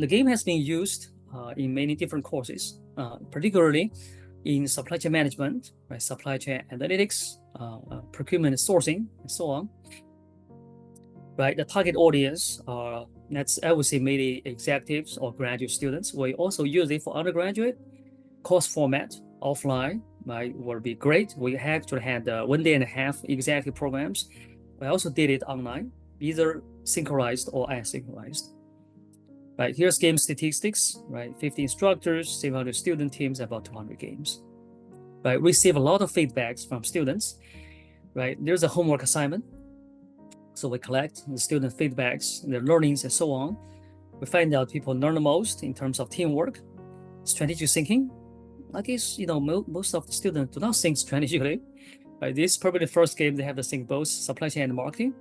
the game has been used in many different courses, particularly in supply chain management, right, supply chain analytics, procurement and sourcing, and so on. Right, the target audience are, that's, I would say, mainly executives or graduate students. We also use it for undergraduate. Course format offline, right, would be great. We actually had 1 day and a half executive programs. We also did it online, either synchronized or asynchronized. Right, here's game statistics, right? 50 instructors, 700 student teams, about 200 games. Right, receive a lot of feedbacks from students. Right, there's a homework assignment. So we collect the student feedbacks, their learnings, and so on. We find out people learn the most in terms of teamwork, strategic thinking. I guess, most of the students do not think strategically. Right? This is probably the first game they have to think both supply chain and marketing.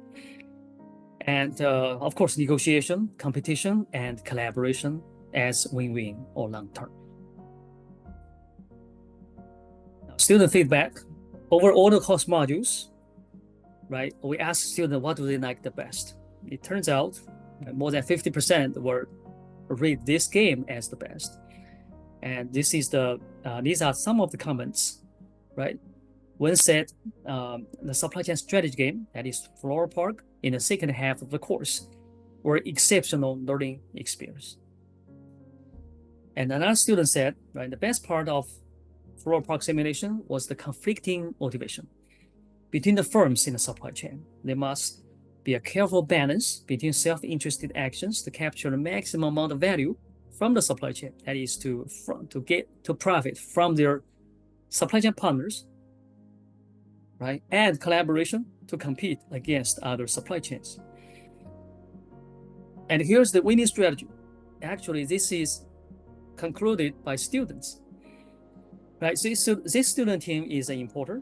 And of course, negotiation, competition, and collaboration as win-win or long-term. Student feedback over all the course modules. Right, we ask students what do they like the best. It turns out more than 50% will rate this game as the best. And this is these are some of the comments. Right, one said the supply chain strategy game, that is FloraPark, in the second half of the course, were exceptional learning experience. And another student said, right, the best part of FloraPark simulation was the conflicting motivation between the firms in the supply chain. There must be a careful balance between self-interested actions to capture the maximum amount of value from the supply chain, that is to profit from their supply chain partners, right? And collaboration to compete against other supply chains. And here's the winning strategy. Actually, this is concluded by students, right? So this student team is an importer.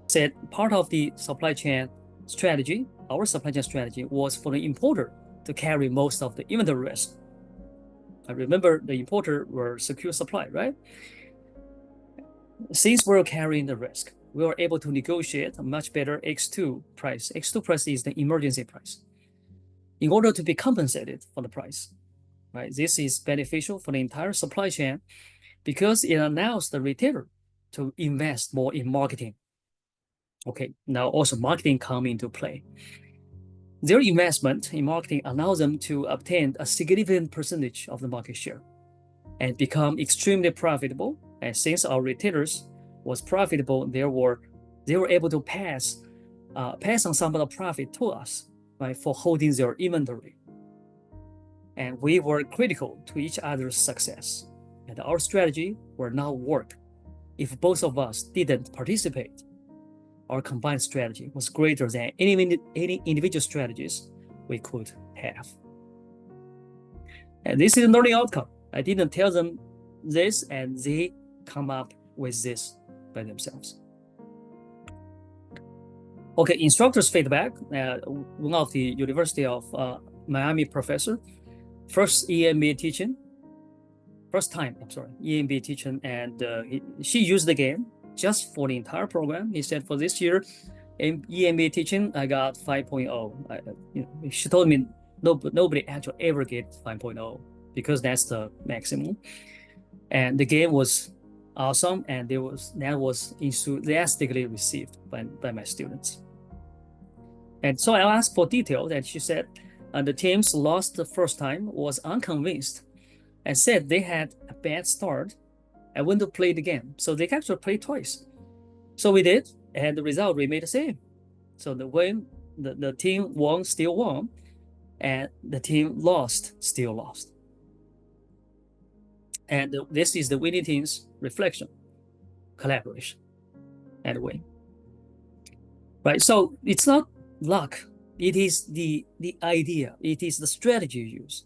Said part of the supply chain strategy, our supply chain strategy, was for the importer to carry most of the inventory risk. I remember the importer were secure supply, right? Since we're carrying the risk, we were able to negotiate a much better X2 price. X2 price is the emergency price, in order to be compensated for the price, right? This is beneficial for the entire supply chain because it allows the retailer to invest more in marketing. Okay, now also marketing come into play. Their investment in marketing allows them to obtain a significant percentage of the market share and become extremely profitable. And since our retailers was profitable, they were able to pass on some of the profit to us, right, for holding their inventory. And we were critical to each other's success. And our strategy will not work if both of us didn't participate. Our combined strategy was greater than any individual strategies we could have. And this is a learning outcome. I didn't tell them this, and they come up with this by themselves. Okay, instructors' feedback. One of the University of Miami professor, first time EMBA teaching, and she used the game just for the entire program. He said, for this year, EMBA teaching, I got 5.0. She told me nobody actually ever get 5.0 because that's the maximum. And the game was awesome, and that was enthusiastically received by my students. And so I asked for details, and she said the teams lost the first time, was unconvinced, and said they had a bad start and when to play the game. So they actually played twice. So we did, and the result remained the same. So the team won, still won, and the team lost, still lost. And this is the winning team's reflection, collaboration, and win. Right, so it's not luck. It is the idea. It is the strategy you use.